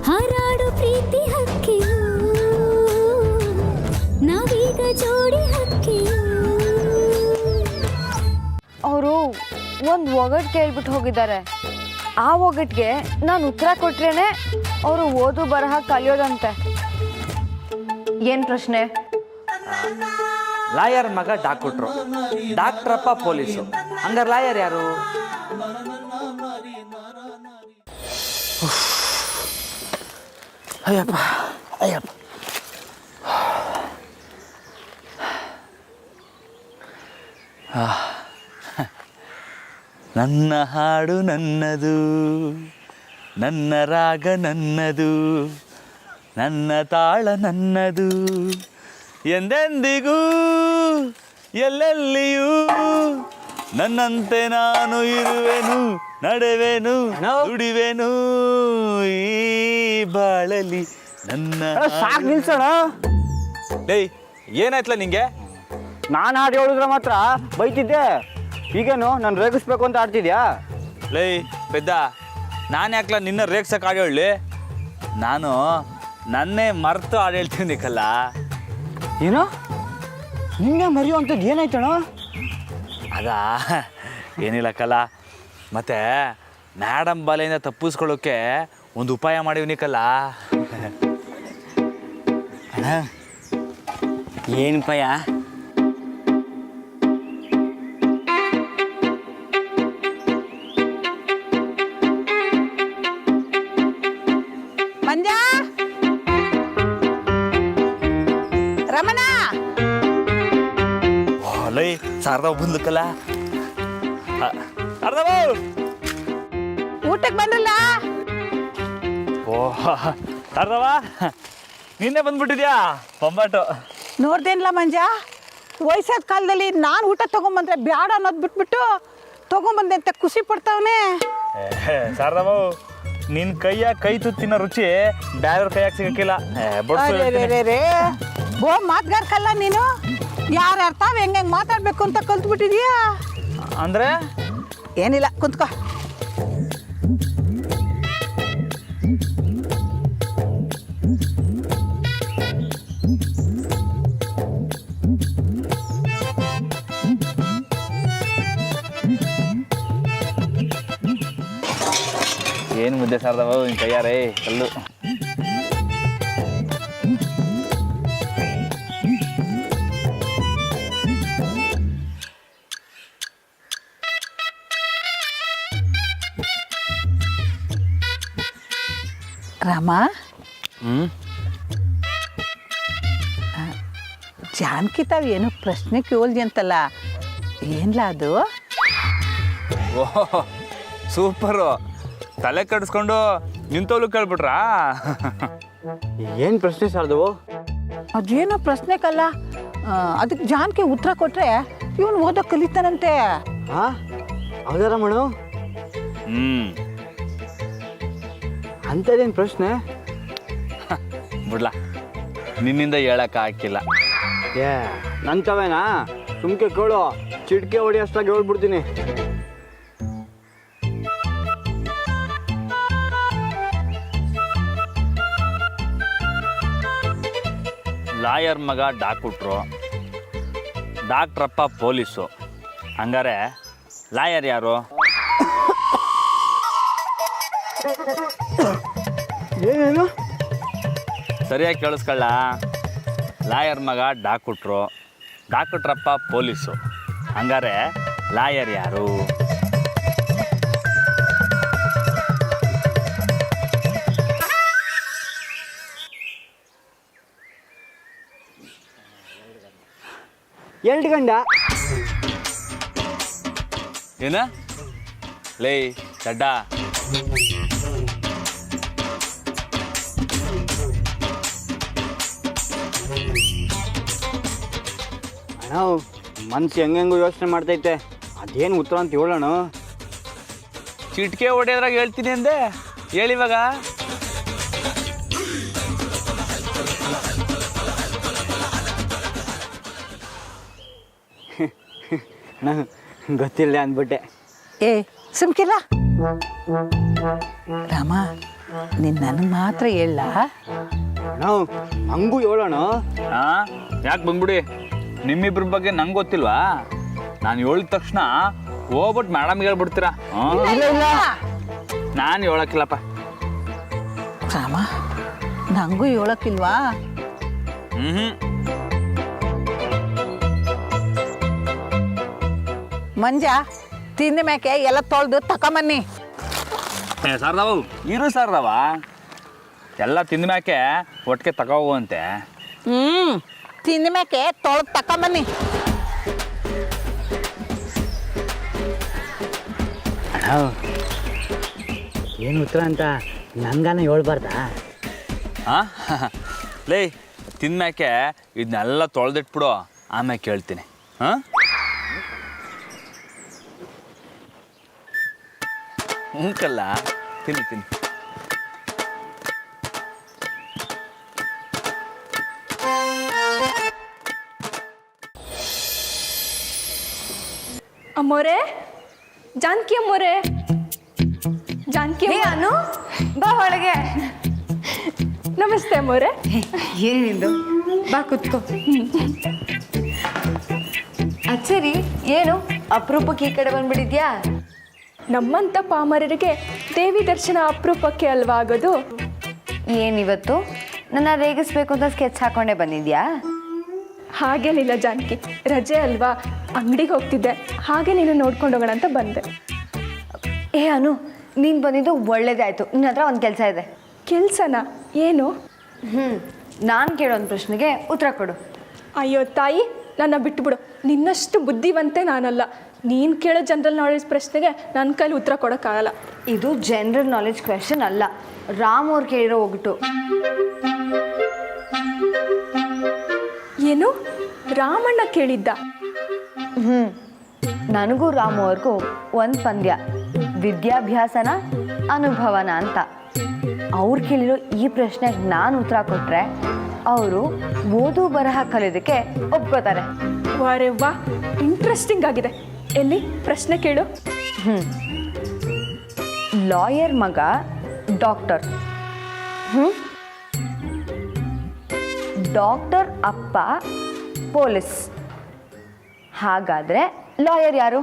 ಹಾರಾಡು ಪ್ರೀತಿ ಹಕ್ಕಿಯು ನಾವೀಗ ಜೋಡಿ ಹಕ್ಕಿಯು. ಅವರು ಒಂದು ಒಗಟ್ ಕೇಳ್ಬಿಟ್ಟು ಹೋಗಿದ್ದಾರೆ. ಆ ಒಗಟ್ಗೆ ನಾನು ಉತ್ತರ ಕೊಟ್ರೇನೆ ಅವರು ಓದು ಬರಹ ಕಲಿಯೋದಂತೆ. ಏನು ಪ್ರಶ್ನೆ? ಲಾಯರ್ ಮಗ ಡಾಕ್ಟ್ರು, ಡಾಕ್ಟ್ರಪ್ಪ ಪೊಲೀಸು. ಹಂಗಾರೆ ಲಾಯರ್ ಯಾರು? ಅಯ್ಯಪ್ಪ ಅಯ್ಯಪ್ಪ. ನನ್ನ ಹಾಡು ನನ್ನದು, ನನ್ನ ರಾಗ ನನ್ನದು, ನನ್ನ ತಾಳ ನನ್ನದು, ಎಂದೆಂದಿಗೂ ಎಲ್ಲೆಲ್ಲಿಯೂ ನನ್ನಂತೆ ನಾನು ಇರುವೆನು, ನಡೆವೆನು, ದುಡಿವೆನು ಈ ಬಾಳಲಿ ನನ್ನ. ಸಾಕು ನಿಲ್ಸೋಣ. ಏಯ್ ಏನಾಯ್ತಲ್ಲ ನಿಂಗೆ? ನಾನು ಹಾಡು ಹೇಳಿದ್ರೆ ಮಾತ್ರ ಬೈತಿದ್ದೆ, ಈಗೇನು ನಾನು ರೇಗಿಸ್ಬೇಕು ಅಂತ ಆಡ್ತಿದ್ಯಾ? ಲೈ ಪೆದ್ದ, ನಾನು ಯಾಕಲ ನಿನ್ನ ರೇಗ್ಸಕ್ಕೆ ಹಾಡು ಹೇಳಿ? ನಾನು ನನ್ನೇ ಮರೆತು ಹಾಡು ಹೇಳ್ತೀನಿ ಕಲ್ಲ. ಏನು ನಿನ್ನೆ ಮರೆಯುವಂಥದ್ದು ಏನಾಯ್ತಣ? ಅದಾ ಏನಿಲ್ಲ ಕಲ್ಲ, ಮತ್ತೆ ಮೇಡಮ್ ಬಲೆಯಿಂದ ತಪ್ಪಿಸ್ಕೊಳ್ಳೋಕ್ಕೆ ಒಂದು ಉಪಾಯ ಮಾಡಿವ್ನಿ ಕಲ್ಲ. ಅಣ್ಣ ಏನು ಉಪಾಯ? ಮಂಜ, ರಮಣ, ಲೈ ಸಾರದವ ಬಂದ್ಲಕ್ಕಲ್ಲ. ಅರ್ಧವ ಊಟಕ್ಕೆ ಬಂದ್ರಲ್ಲ? ಓಹ್ ಅರ್ಧವ ನಿನ್ನೆ ಬಂದ್ಬಿಟ್ಟಿದ್ಯಾ ಬೊಂಬಾಟು. ನೋಡ್ದೇನಿಲ್ಲ ಮಂಜ, ವಯಸ್ಸಾದ ಕಾಲದಲ್ಲಿ ನಾನು ಊಟ ತೊಗೊಂಬಂದ್ರೆ ಬ್ಯಾಡ ಅನ್ನೋದು ಬಿಟ್ಬಿಟ್ಟು ತೊಗೊಂಬಂದೆ ಅಂತ ಖುಷಿ ಪಡ್ತಾವನೆ. ಶಾರದವ, ನಿನ್ನ ಕೈಯಾಗ ಕೈ ತುತ್ತಿನ ರುಚಿ ಬ್ಯಾರ ಕೈಯಾಗ ಸಿಗಕ್ಕಿಲ್ಲ. ರೇ ಬೋ ಮಾತ್ಗಾರ ಕಲ್ಲ ನೀನು. ಯಾರ್ಯಾರು ತಾವು ಹೆಂಗೆ ಮಾತಾಡ್ಬೇಕು ಅಂತ ಕಲ್ತ್ಬಿಟ್ಟಿದ್ಯಾ? ಅಂದ್ರೆ ಏನಿಲ್ಲ, ಕುಂತ್ಕೋ. ಏನು ಮುದ್ದೆ ಸಾರ್ದವ ನಿನ್ನ ಕೈಯಾರೇ ಕಲ್ಲು. ರಾಮ, ಜಾನಕಿ ತಾವು ಏನೋ ಪ್ರಶ್ನೆ ಕೇಳ್ದಿ ಅಂತಲ್ಲ, ಏನ್ಲ ಅದು? ಓಹ್ ಸೂಪರು, ತಲೆ ಕಡಿಸ್ಕೊಂಡು ನಿಂತೋಲು ಕೇಳ್ಬಿಟ್ರಾ? ಏನು ಪ್ರಶ್ನೆ ಸಾರ್ದವು? ಅದೇನೋ ಪ್ರಶ್ನೆ ಕಲ್ಲ, ಅದಕ್ಕೆ ಜಾನಕಿ ಉತ್ತರ ಕೊಟ್ರೆ ಇವನು ಓದೋಕೆ ಕಲಿತಾನಂತೆ. ಹಾಂ ಹೌದಾ ರಮಣ? ಅಂಥದ್ದೇನು ಪ್ರಶ್ನೆ? ಬಿಡ್ಲಾ, ನಿನ್ನಿಂದ ಹೇಳಕ್ಕೆ ಹಾಕಿಲ್ಲ. ಏ ನಂತವೇನಾ? ಸುಮ್ಕೆ ಕೇಳು, ಚಿಟಿಕೆ ಹೊಡಿ ಅಷ್ಟಾಗಿ ಹೇಳ್ಬಿಡ್ತೀನಿ. ಲಾಯರ್ ಮಗ ಡಾಕ್ಟ್ರು, ಡಾಕ್ಟ್ರಪ್ಪ ಪೊಲೀಸು. ಹಂಗಾರೆ ಲಾಯರ್ ಯಾರು? ಏನೇನು? ಸರಿಯಾಗಿ ಕೇಳಿಸ್ಕೊಳ್ಳ. ಲಾಯರ್ ಮಗ ಡಾಕ್ಟ್ರು, ಡಾಕ್ಟ್ರಪ್ಪ ಪೊಲೀಸು. ಹಂಗಾರೆ ಲಾಯರ್ ಯಾರು? ಎರಡು ಗಂಡ. ಏನ ಲೇ ಚಡ್ಡ? ಅಣ್ಣ ಮನ್ಸು ಹೆಂಗೆಂಗು ಯೋಚನೆ ಮಾಡ್ತೈತೆ, ಅದೇನು ಉತ್ತರ ಅಂತ ಹೇಳೋಣ. ಚಿಟಿಕೆ ಹೊಡೆಯೋದ್ರಾಗ ಹೇಳ್ತೀನಿ ಅಂದೆ, ಹೇಳಿವಾಗ. ಗೊತ್ತಿಲ್ಲ ಅಂದ್ಬಿಟ್ಟೆ. ಏ ಸುಮ್ಕಿಲ್ಲ ರಾಮ, ನೀನು ನನಗೆ ಮಾತ್ರ ಹೇಳ. ನಾವು ಹಂಗೂ ಹೇಳೋಣ. ಹಾಂ ಯಾಕೆ ಬಂದ್ಬಿಡಿ, ನಿಮ್ಮಿಬ್ರ ಬಗ್ಗೆ ನಂಗೆ ಗೊತ್ತಿಲ್ವಾ? ನಾನು ಹೇಳಿದ ತಕ್ಷಣ ಹೋಗ್ಬಿಟ್ಟು ಮೇಡಮ್ಗೆ ಹೇಳ್ಬಿಡ್ತೀರಾ? ನಾನು ಹೇಳಕ್ಕಿಲ್ಲಪ್ಪ. ರಾಮ, ನಂಗೂ ಹೇಳೋಕ್ಕಿಲ್ವಾ? ಹ್ಞೂ ಮಂಜ, ತಿಂದ ಮ್ಯಾಕೆ ಎಲ್ಲ ತೊಳೆದು ತಕೊಂಬನ್ನಿ. ಸಾರ್ದವು ಇರು ಸಾರ್ದವ, ಎಲ್ಲ ತಿಂದ ಮ್ಯಾಕೆ ಒಟ್ಟಿಗೆ ತಗೋವಂತೆ. ತಿಂದ ಮ್ಯಾಕೆ ತೊಳೆದು ತಕೊಂಬನ್ನಿ. ಏನು ಉತ್ತರ ಅಂತ ನಂಗಾನ ಹೇಳ್ಬಾರ್ದಾ? ಹಾಂ ಲೇ, ತಿಂದ ಮ್ಯಾಕೆ ಇದನ್ನೆಲ್ಲ ತೊಳೆದಿಟ್ಬಿಡು, ಆಮೇಲೆ ಕೇಳ್ತೀನಿ. ಹಾಂ ಹ್ಞೂಕಲ್ಲ, ತಿನ್ನಿ ತಿನ್ನಿ. ಅಮ್ಮೋರೆ, ಜಾನಕಿ ಅಮ್ಮೋರೆ, ಜಾನಕಿ ಅನು ಬಾ ಒಳಗೆ. ನಮಸ್ತೆ ಅಮ್ಮೋರೆ. ಏನಿಂದು ಬಾ ಕುತ್ಕೋ. ಅಚ್ಚರಿ, ಏನು ಅಪರೂಪಕ್ಕೆ ಈ ಕಡೆ ಬಂದ್ಬಿಟ್ಟಿದ್ಯಾ? ನಮ್ಮಂಥ ಪಾಮರರಿಗೆ ದೇವಿ ದರ್ಶನ ಅಪರೂಪಕ್ಕೆ ಅಲ್ವಾ ಆಗೋದು? ಏನಿವತ್ತು ನನ್ನ ರೇಗಿಸ್ಬೇಕು ಅಂತ ಸ್ಕೆಚ್ ಹಾಕೊಂಡೇ ಬಂದಿದ್ಯಾ? ಹಾಗೇನಿಲ್ಲ ಜಾನಕಿ, ರಜೆ ಅಲ್ವಾ, ಅಂಗಡಿಗೆ ಹೋಗ್ತಿದ್ದೆ, ಹಾಗೆ ನೀನು ನೋಡ್ಕೊಂಡು ಹೋಗೋಣ ಅಂತ ಬಂದೆ. ಏ ಅನು, ನೀನು ಬಂದಿದ್ದು ಒಳ್ಳೇದೇ ಆಯಿತು. ನಿನ್ನ ಹತ್ರ ಒಂದು ಕೆಲಸ ಇದೆ. ಕೆಲ್ಸನಾ? ಏನು? ನಾನು ಕೇಳೋ ಒಂದು ಪ್ರಶ್ನೆಗೆ ಉತ್ತರ ಕೊಡು. ಅಯ್ಯೋ ತಾಯಿ, ನನ್ನ ಬಿಟ್ಟುಬಿಡು. ನಿನ್ನಷ್ಟು ಬುದ್ಧಿವಂತೆ ನಾನಲ್ಲ. ನೀನು ಕೇಳೋ ಜನರಲ್ ನಾಲೆಡ್ಜ್ ಪ್ರಶ್ನೆಗೆ ನನ್ನ ಕೈಲಿ ಉತ್ತರ ಕೊಡೋಕ್ಕಾಗಲ್ಲ. ಇದು ಜನರಲ್ ನಾಲೆಡ್ಜ್ ಕ್ವೆಶನ್ ಅಲ್ಲ, ರಾಮ್ ಅವ್ರು ಕೇಳಿರೋ ಒಗಟು. ಏನು? ರಾಮಣ್ಣ ಕೇಳಿದ್ದ? ನನಗೂ ರಾಮು ಅವ್ರಿಗೂ ಒಂದು ಪಂದ್ಯ, ವಿದ್ಯಾಭ್ಯಾಸನ ಅನುಭವನ ಅಂತ. ಅವ್ರು ಕೇಳಿರೋ ಈ ಪ್ರಶ್ನೆಗೆ ನಾನು ಉತ್ತರ ಕೊಟ್ಟರೆ ಅವರು ಓದು ಬರಹ ಕಲಿಯೋದಕ್ಕೆ ಒಪ್ಕೋತಾರೆ. ವಾರೆ ವಾ, ಇಂಟ್ರೆಸ್ಟಿಂಗ್ ಆಗಿದೆ. ಎಲ್ಲಿ ಪ್ರಶ್ನೆ ಕೇಳು. ಲಾಯರ್ ಮಗ ಡಾಕ್ಟರ್, ಡಾಕ್ಟರ್ ಅಪ್ಪ ಪೊಲೀಸ್. ಹಾಗಾದ್ರೆ ಲಾಯರ್ ಯಾರು?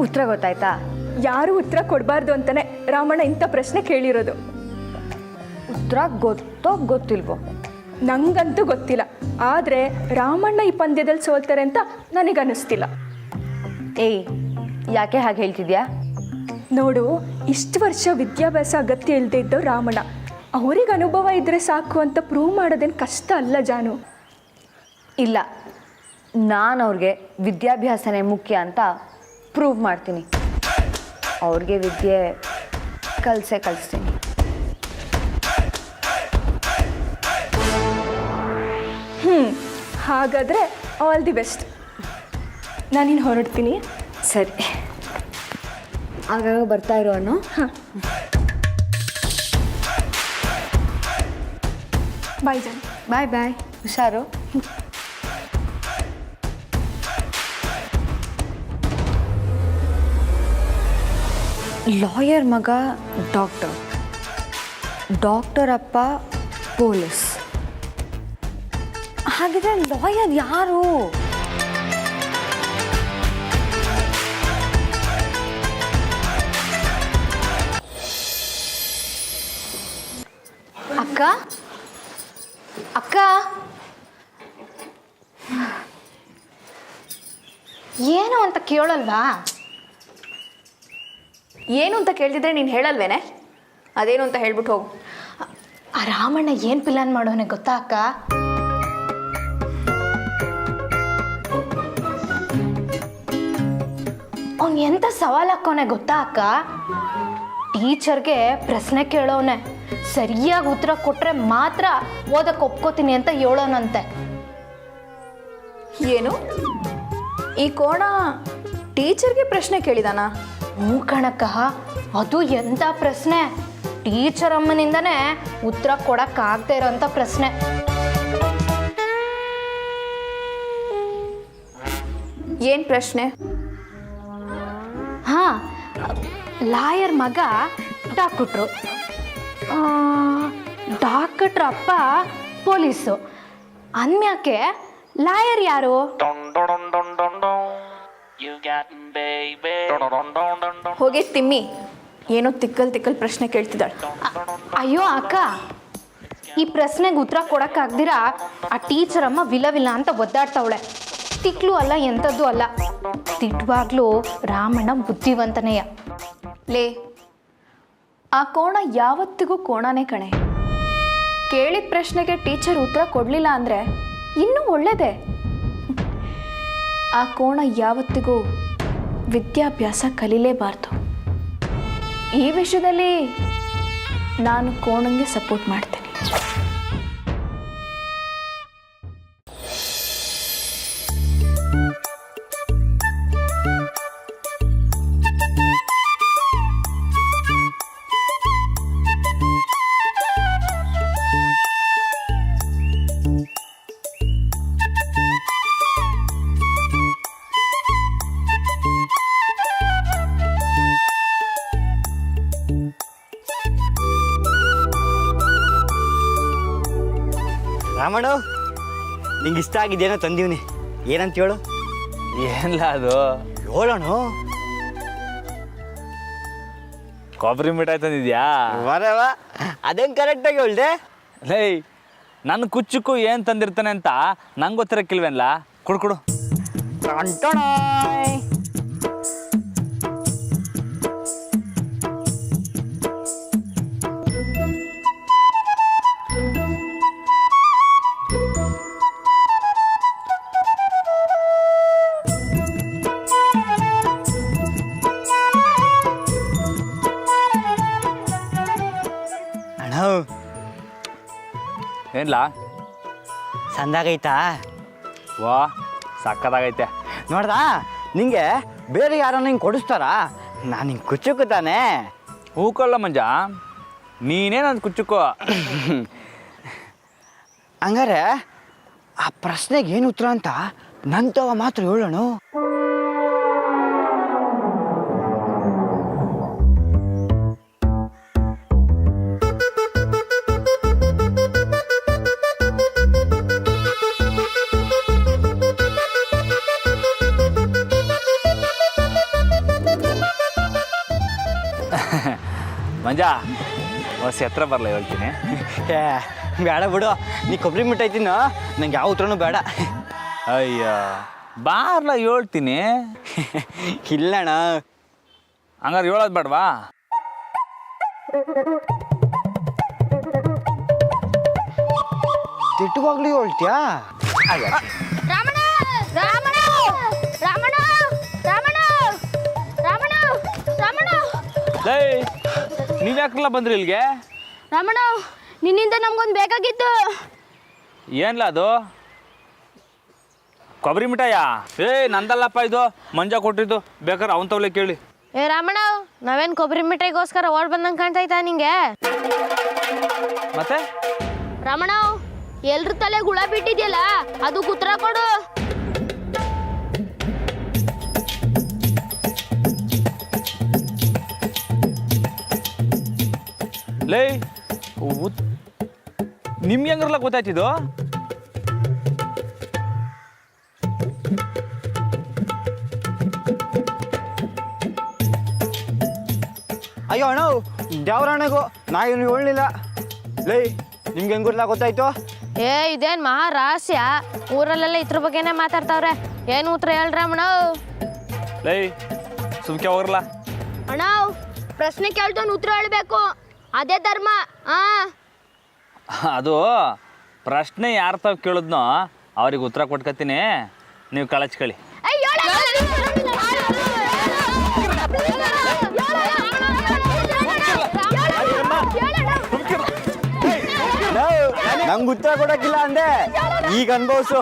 ಉತ್ತರ ಗೊತ್ತಾಯ್ತಾ? ಯಾರು ಉತ್ತರ ಕೊಡಬಾರ್ದು ಅಂತಾನೆ ರಾಮಣ್ಣ ಇಂಥ ಪ್ರಶ್ನೆ ಕೇಳಿರೋದು. ಉತ್ತರ ಗೊತ್ತೋ ಗೊತ್ತಿಲ್ವೋ? ನಂಗಂತೂ ಗೊತ್ತಿಲ್ಲ, ಆದರೆ ರಾಮಣ್ಣ ಈ ಪಂದ್ಯದಲ್ಲಿ ಸೋಲ್ತಾರೆ ಅಂತ ನನಗನ್ನಿಸ್ತಿಲ್ಲ. ಏಯ್, ಯಾಕೆ ಹಾಗೆ ಹೇಳ್ತಿದ್ಯಾ? ನೋಡು, ಇಷ್ಟು ವರ್ಷ ವಿದ್ಯಾಭ್ಯಾಸ ಅಗತ್ಯ ಇಲ್ಲದೆ ಇದ್ದವು ರಾಮಣ್ಣ. ಅವ್ರಿಗೆ ಅನುಭವ ಇದ್ದರೆ ಸಾಕು ಅಂತ ಪ್ರೂವ್ ಮಾಡೋದೇನು ಕಷ್ಟ ಅಲ್ಲ ಜಾನು. ಇಲ್ಲ, ನಾನು ಅವ್ರಿಗೆ ವಿದ್ಯಾಭ್ಯಾಸನೇ ಮುಖ್ಯ ಅಂತ ಪ್ರೂವ್ ಮಾಡ್ತೀನಿ. ಅವ್ರಿಗೆ ವಿದ್ಯೆ ಕಲಿಸ್ತೀನಿ. ಹಾಗಾದರೆ ಆಲ್ ದಿ ಬೆಸ್ಟ್. ನಾನಿನ್ನು ಹೊರಡ್ತೀನಿ. ಸರಿ, ಆಗಾಗ ಬರ್ತಾ ಇರೋ ಅನ್ನು. ಬಾಯ್ ಜಾನ್. ಬಾಯ್ ಬಾಯ್, ಹುಷಾರು. ಲಾಯರ್ ಮಗ ಡಾಕ್ಟರ್, ಡಾಕ್ಟರ್ ಅಪ್ಪ ಪೊಲೀಸ್. ಹಾಗಿದ್ರೆ ಲಾಯರ್ ಯಾರು? ಅಕ್ಕ ಅಕ್ಕ, ಏನು ಅಂತ ಕೇಳಲ್ವಾ? ಏನು ಅಂತ ಕೇಳ್ತಿದ್ರೆ ನೀನು ಹೇಳಲ್ವೇನೆ? ಅದೇನು ಅಂತ ಹೇಳ್ಬಿಟ್ಟು ಹೋಗು. ಆ ರಾಮಣ್ಣ ಏನು ಪ್ಲಾನ್ ಮಾಡೋನೆ ಗೊತ್ತಾ ಅಕ್ಕ? ಅವ್ನು ಎಂಥ ಸವಾಲು ಹಾಕೋನೆ ಗೊತ್ತಾ ಅಕ್ಕ? ಟೀಚರ್ಗೆ ಪ್ರಶ್ನೆ ಕೇಳೋನೆ, ಸರಿಯಾಗಿ ಉತ್ತರ ಕೊಟ್ಟರೆ ಮಾತ್ರ ಓದಕ್ಕೆ ಒಪ್ಕೋತೀನಿ ಅಂತ ಹೇಳೋನಂತೆ. ಏನು, ಈ ಕೋಣ ಟೀಚರ್ಗೆ ಪ್ರಶ್ನೆ ಕೇಳಿದಾನ? ಹ್ಞೂ ಕಣಕ್ಕ, ಅದು ಎಂಥ ಪ್ರಶ್ನೆ. ಟೀಚರ್ ಅಮ್ಮನಿಂದನೇ ಉತ್ತರ ಕೊಡೋಕ್ಕಾಗದೇ ಇರೋಂಥ ಪ್ರಶ್ನೆ. ಏನು ಪ್ರಶ್ನೆ? ಹಾಂ, ಲಾಯರ್ ಮಗ ಡಾಕ್ಟ್ರು, ಡಾಕ್ಟ್ರ ಅಪ್ಪ ಪೊಲೀಸು ಅಂದ್ಮ್ಯಾಕೆ ಲಾಯರ್ ಯಾರು? ಹೋಗಿ ತಿಮ್ಮಿ, ಏನೋ ತಿಕ್ಕಲ್ ಪ್ರಶ್ನೆ ಕೇಳ್ತಿದ್ದಾಳೆ. ಅಯ್ಯೋ ಅಕ್ಕ, ಈ ಪ್ರಶ್ನೆಗೆ ಉತ್ತರ ಕೊಡೋಕ್ಕಾಗ್ದಿರ ಆ ಟೀಚರ್ ಅಮ್ಮ ವಿಲ ಅಂತ ಒದ್ದಾಡ್ತಾವಳೆ. ತಿಕ್ಲು ಅಲ್ಲ, ಎಂಥದ್ದು ಅಲ್ಲ, ತಿಟ್ಟುವಾಗ್ಲೂ ರಾಮಣ್ಣ ಬುದ್ಧಿವಂತನೆಯ. ಲೇ, ಆ ಕೋಣ ಯಾವತ್ತಿಗೂ ಕೋಣನೇ ಕಣೆ. ಕೇಳಿದ ಪ್ರಶ್ನೆಗೆ ಟೀಚರ್ ಉತ್ತರ ಕೊಡಲಿಲ್ಲ ಅಂದರೆ ಇನ್ನೂ ಒಳ್ಳೆಯದೇ. ಆ ಕೋಣ ಯಾವತ್ತಿಗೂ ವಿದ್ಯಾಭ್ಯಾಸ ಕಲೀಲೇಬಾರ್ದು. ಈ ವಿಷಯದಲ್ಲಿ ನಾನು ಕೋಣಂಗೆ ಸಪೋರ್ಟ್ ಮಾಡ್ತೇನೆ. ರಾಮಣ್ಣ, ನಿಂಗೆ ಇಷ್ಟ ಆಗಿದ್ದೇನೋ ತಂದೀವ್ನಿ. ಏನಂತ ಹೇಳು? ಏನಿಲ್ಲ ಅದು, ಹೇಳೋಣ. ಕೊಬ್ಬರಿ ಮಿಠಾಯಿ ತಂದಿದ್ಯಾ? ಬರವ, ಅದೇನು ಕರೆಕ್ಟಾಗಿ ಹೇಳ್ದೆ. ಲೇ, ನನ್ನ ಕುಚ್ಚಕ್ಕೂ ಏನು ತಂದಿರ್ತಾನೆ ಅಂತ ನಂಗೆ ಗೊತ್ತಿರಕ್ಕಿಲ್ವೇನಲ್ಲ. ಕೊಡು. ಏನಿಲ್ಲ, ಸಂದಾಗೈತಾ? ವಾ ಸಕ್ಕದಾಗೈತೆ. ನೋಡ್ದಾ, ನಿಂಗೆ ಬೇರೆ ಯಾರೋ ನಿಂಗೆ ಕೊಡಿಸ್ತಾರಾ? ನಾನು ಹಿಂಗೆ ಕುಚ್ಚುತ್ತಾನೆ. ಹೂಕಲ್ಲ ಮಂಜ, ನೀನೇ ನನ್ನ ಕುಚ್ಚುಕೋ. ಹಂಗಾರೆ ಆ ಪ್ರಶ್ನೆಗೆ ಏನು ಉತ್ತರ ಅಂತ ನಂತವ ಮಾತ್ರ ಹೇಳೋಣ. ಮಂಜ, ಹೊಸ ಹತ್ರ ಬರಲ್ಲ ಹೇಳ್ತೀನಿ. ಏ ಬೇಡ ಬಿಡು, ನೀ ಕೊಬ್ಬರಿ ಮಿಠಾಯಿ ತಿನ್ನು, ನಂಗೆ ಯಾವ ಉತ್ತರನೂ ಬೇಡ. ಅಯ್ಯ ಬಾರ್ಲ ಹೇಳ್ತೀನಿ. ಇಲ್ಲಣ್ಣ. ಹಂಗಾರೆ ಹೇಳೋದು ಬೇಡವಾ? ತಿಟ್ಟುವಾಗ್ಲೂ ಹೇಳ್ತೀಯಾ? ಲೇ, ನೀವ್ಯಾಕಲ್ಲ ಬಂದ್ರಿ ಇಲ್ಲಿಗೆ? ರಾಮಣ್ಣ, ನಿನ್ನಿಂದ ನಮ್ಗೊಂದು ಬೇಕಾಗಿತ್ತು. ಏನ್ಲ ಅದು? ಕೊಬ್ಬರಿ ಮಿಠಾಯ? ನಂದಲ್ಲಪ್ಪ, ಇದು ಮಂಜ ಕೊಟ್ಟಿದ್ದು. ಬೇಕಾದ್ರೆ ಅವನ್ ತವಲೆ ಕೇಳಿ. ರಾಮಣ್ಣ, ನಾವೇನು ಕೊಬ್ಬರಿ ಮಿಠಾಯಿಗೋಸ್ಕರ ಓಡ್ ಬಂದಂಗೆ ಕಾಣ್ತಾಯ್ತಾ ನಿಂಗೆ? ಮತ್ತೆ ರಾಮಣ್ಣ, ಎಲ್ರ ತಲೆ ಗುಳ ಬಿಟ್ಟಿದ್ಯಲ್ಲ, ಅದು ಉತ್ತರ ಕೊಡು. ಲೇ, ನಿಮ್ಗೆ ಹೆಂಗ್ರಲ್ಲ ಗೊತ್ತಾಯ್ತಿದ್ದು? ಅಯ್ಯೋ ಅಣ್ಣ, ದೇವ್ರಣ್ಣಗೂ ನಾ ಏನು ಹೇಳಲಿಲ್ಲ. ಲೇ, ನಿಮ್ಗೆ ಹೆಂಗುರ್ಲ ಗೊತ್ತಾಯ್ತು? ಇದೇನು ಮಹಾ ರಹಸ್ಯ. ಊರಲ್ಲೆಲ್ಲ ಇದ್ರ ಬಗ್ಗೆನೇ ಮಾತಾಡ್ತಾವ್ರೆ. ಏನು ಉತ್ತರ ಹೇಳ್ರಿ ಅಣ್ಣ? ಲೇ, ಸುಮ್ಕೆ ಹೋಗ್ರಲ್ಲ. ಅಣ್ಣ, ಪ್ರಶ್ನೆ ಕೇಳ್ದೋನು ಉತ್ತರ ಹೇಳ್ಬೇಕು, ಅದೇ ಧರ್ಮ. ಅದು ಪ್ರಶ್ನೆ ಯಾರು ತಾವು ಕೇಳಿದ್ನೋ ಅವ್ರಿಗೆ ಉತ್ತರ ಕೊಟ್ಕೊತೀನಿ, ನೀವು ಕಳಚ್ಕೊಳ್ಳಿ. ನಂಗೆ ಉತ್ತರ ಕೊಡಕ್ಕಿಲ್ಲ ಅಂದೆ, ಈಗ ಅನ್ಭವಿಸು.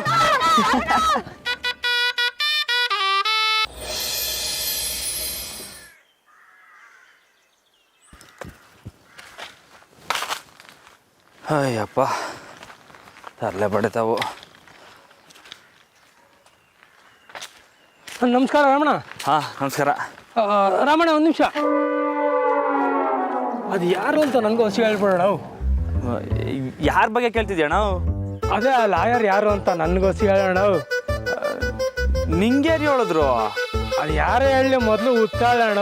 ಅಯ್ಯಪ್ಪ ತರಲೆ ಬಡಿತಾವು. ನಮಸ್ಕಾರ ರಾಮಣ್ಣ. ಹಾಂ ನಮಸ್ಕಾರ. ರಾಮಣ್ಣ ಒಂದು ನಿಮಿಷ, ಅದು ಯಾರು ಅಂತ ನನಗೂ ಹೊಸ ಹೇಳ್ಬಿಡೋಣ. ಯಾರ ಬಗ್ಗೆ ಕೇಳ್ತಿದ್ಯಣ್ಣ? ಅದೇ ಆ ಲಾಯರ್ ಯಾರು ಅಂತ ನನಗೂ ಹೊಸ ಹೇಳೋಣ. ನಿಂಗೆ ಯಾರು ಹೇಳಿದ್ರು? ಅದು ಯಾರೇ ಹೇಳಿ ಮೊದಲು ಉತ್ತಾಳೋಣ.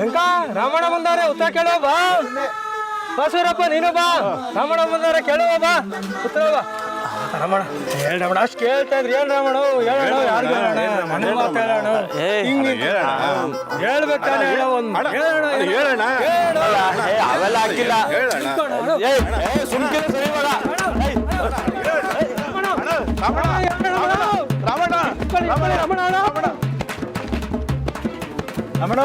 ಹೆಂಗ ರಾಮಣ್ಣ ಬಂದವ್ರೆ, ಉತ್ತರ ಕೇಳುವ ಬಾ. ಬಸವರಪ್ಪ ನೀನು ಬಾ. ರಾಮಣ್ಣ ಬಂದವ್ರೆ, ಕೇಳುವ ಬಾ, ಉತ್ತರ ಬಾ. ರಾಮಣ್ಣ ಹೇಳ ರಾಮಣ್ಣ, ಅಷ್ಟು ಕೇಳ್ತಾ ಇದ್ರಿ. ಹೇಳ ರಾಮಣ್ಣ, ಹೇಳೋಣ. ಯಾರು ಹೇಳೋಣ? ನನ್ನ ಮಾತು ಹೇಳೋಣ. ಹಿಂಗೆ ಹೇಳ್ಬೇಕಾನೆ ಹೇಳೋ ಒಂದು ಹೇಳೋಣ. ಅವೆಲ್ಲ ಹಾಕಿಲ್ಲ. ರಮಣ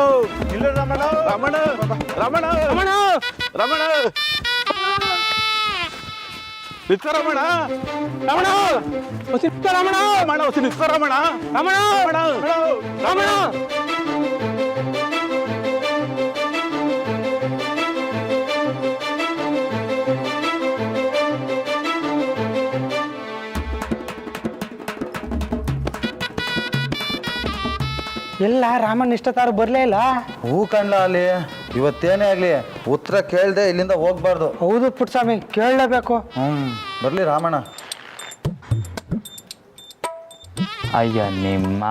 ಇಲ್ಲ, ರಮಣ ರಮಣ ರಮಣ ರಮಣ ರಮಣ ನಿತ್ಯ ರಮಣ ರಮಣ ನಿತ್ಯ ರಮಣ ರಮಣ ನಿತ್ಯ ರಮಣ ರಮಣ ರಮಣ ರಮಣ. ಎಲ್ಲ ರಾಮಣ್ಣ ಇಷ್ಟತಾರು ಬರಲೇ ಇಲ್ಲ. ಹೂ ಕಣ್ಲ ಅಲ್ಲಿ ಇವತ್ತೇನೇ ಆಗಲಿ ಉತ್ತರ ಕೇಳದೆ ಇಲ್ಲಿಂದ ಹೋಗ್ಬಾರ್ದು. ಹೌದು ಪುಟ್ಸ್ವಾಮಿ, ಕೇಳಲೇಬೇಕು. ಬರಲಿ ರಾಮಣ್ಣ. ಅಯ್ಯ ನಿಮ್ಮ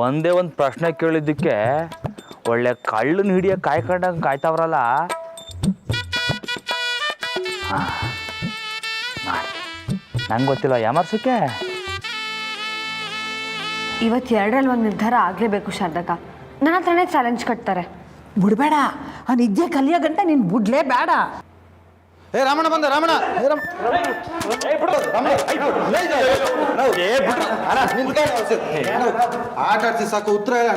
ಒಂದೇ ಒಂದು ಪ್ರಶ್ನೆ ಕೇಳಿದ್ದಕ್ಕೆ ಒಳ್ಳೆ ಕಳ್ಳನ ಹಿಡಿಯ ಕಾಯ್ಕೊಂಡಂಗೆ ಕಾಯ್ತಾವ್ರಲ್ಲ. ನಂಗೆ ಗೊತ್ತಿಲ್ಲ ಯಾಮರ್ಸಕ್ಕೆ. ಇವತ್ತು ಎರಡರಲ್ಲಿ ಒಂದು ನಿರ್ಧಾರ ಆಗಲೇಬೇಕು ಶಾರದಕ್ಕ. ನನ್ನ ಹತ್ರನೇ ಚಾಲೆಂಜ್ ಕಟ್ತಾರೆ. ಬಿಡಬೇಡ, ಆ ನಿದ್ದೆ ಕಲಿಯೋ ಗಂಟ ನೀನು ಬಿಡ್ಲೇ ಬೇಡ. ಏ ರಾಮಣ್ಣ ಬಂದ, ರಾಮಣ್ಣ ಆಟ ಆಡ್ಸಿ ಸಾಕು, ಉತ್ತರ ಹೇಳ.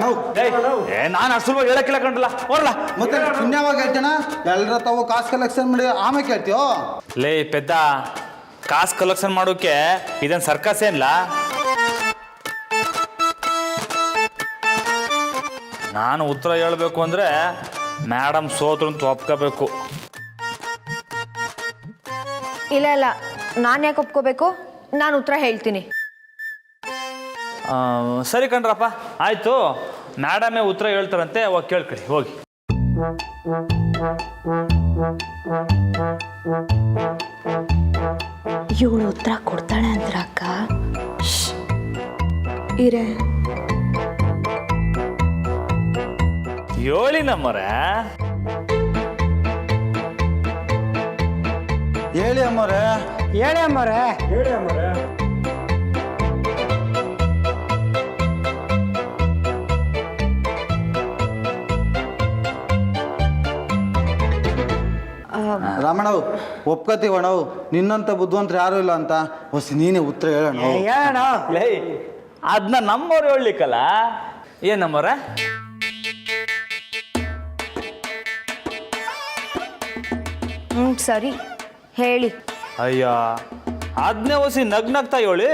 ನಾನು ಅಷ್ಟು ಹೇಳಕ್ಕಿಲ್ಲ ಕಂಡ್ರಲ್ಲ, ಹೊರಲ್ಲ. ಮತ್ತೆ ಪುಣ್ಯವಾಗಿ ಹೇಳ್ತೇನ, ಎಲ್ಲರ ತಾವು ಕಾಸು ಕಲೆಕ್ಷನ್ ಮಾಡಿ ಆಮೇಲೆ ಕೇಳ್ತೀವೋ. ಲೇ ಪೆದ್ದ, ಕಾಸು ಕಲೆಕ್ಷನ್ ಮಾಡೋಕೆ ಇದನ್ ಸರ್ಕಸ್ ಏನಿಲ್ಲ. ನಾನು ಉತ್ತರ ಹೇಳಬೇಕು ಅಂದರೆ ಮೇಡಮ್ ಸೋತ್ರು ಅಂತ ಒಪ್ಕೋಬೇಕು. ಇಲ್ಲ ಇಲ್ಲ, ನಾನು ಯಾಕೆ ಒಪ್ಕೋಬೇಕು? ನಾನು ಉತ್ತರ ಹೇಳ್ತೀನಿ. ಸರಿ ಕಣ್ರಪ್ಪ, ಆಯಿತು. ಮೇಡಮೇ ಉತ್ತರ ಹೇಳ್ತಾರಂತೆ, ಹೋಗಿ ಕೇಳ್ಕೊಳ್ಳಿ ಹೋಗಿ. ಇವಳು ಉತ್ತರ ಕೊಡ್ತಾಳೆ ಅಂದ್ರ ಅಕ್ಕ. ಇರೇ ಹೇಳಿ ನಮ್ಮರ. ಹೇಳಿ ಅಮ್ಮವ್ರೆ. ಹೇಳಿ ಅಮ್ಮವ್ರೆ. ರಾಮಣ್ಣ ಒಪ್ಕೋತೀವಣ್ಣ, ನಿನ್ನಂತ ಬುದ್ಧಿವಂತರು ಯಾರು ಇಲ್ಲ ಅಂತ. ಹೊಸ ನೀನೇ ಉತ್ತರ ಹೇಳೋಣ. ಹೇಳೋಣ. ಲೇ ಅದನ್ನ ನಮ್ಮವ್ರು ಹೇಳಲಿಕ್ಕಲ್ಲ. ಏನು ನಮ್ಮವ್ರ? ಸರಿ ಹೇಳಿ. ಅಯ್ಯ ಅದನ್ನೇ ಹೊಸಿ ನಗ್ನಗ್ತಾ ಹೇಳಿ.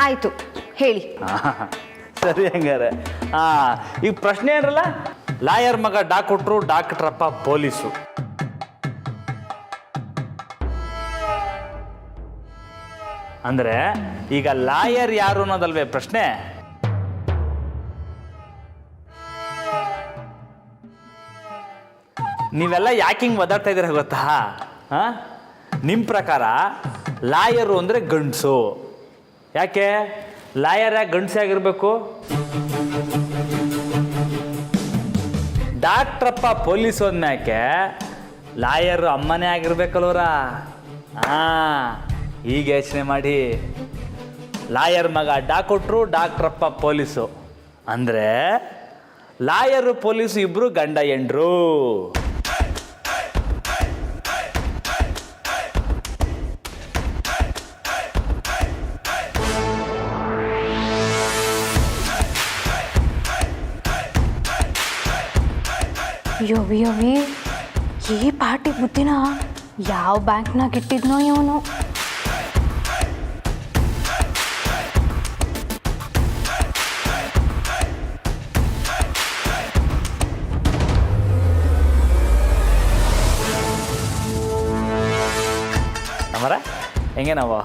ಆಯಿತು ಹೇಳಿ. ಸರಿ ಹಂಗಾರೆ. ಈಗ ಪ್ರಶ್ನೆ ಏನಲ್ಲ, ಲಾಯರ್ ಮಗ ಡಾಕ್ಟ್ರು, ಡಾಕ್ಟ್ರಪ್ಪ ಪೊಲೀಸು. ಅಂದ್ರೆ ಈಗ ಲಾಯರ್ ಯಾರು ಅನ್ನೋದಲ್ವೇ ಪ್ರಶ್ನೆ. ನೀವೆಲ್ಲ ಯಾಕೆ ಹಿಂಗೆ ಒದಾಡ್ತಾ ಇದ್ದೀರ ಗೊತ್ತಾ? ನಿಮ್ಮ ಪ್ರಕಾರ ಲಾಯರು ಅಂದರೆ ಗಂಡಸು. ಯಾಕೆ ಲಾಯರ್ ಯಾಕೆ ಗಂಡಸೇ ಆಗಿರಬೇಕು? ಡಾಕ್ಟ್ರಪ್ಪ ಪೊಲೀಸು ಅಂದ್ಮ್ಯಾಕೆ ಲಾಯರು ಅಮ್ಮನೇ ಆಗಿರ್ಬೇಕಲ್ವರ? ಈಗ ಯೋಚನೆ ಮಾಡಿ. ಲಾಯರ್ ಮಗ ಡಾಕ್ಟ್ರು, ಡಾಕ್ಟ್ರಪ್ಪ ಪೊಲೀಸು ಅಂದರೆ ಲಾಯರು ಪೊಲೀಸು ಇಬ್ಬರು ಗಂಡ ಹೆಂಡ್ರು. ಯೋವಿ ಯೋವಿ, ಈ ಪಾರ್ಟಿ ಬುದ್ಧಿನ ಯಾವ ಬ್ಯಾಂಕ್ನಾಗ ಇಟ್ಟಿದ್ನೋ ಇವನು. ಮರ ಹೆಂಗೆ ನಾವು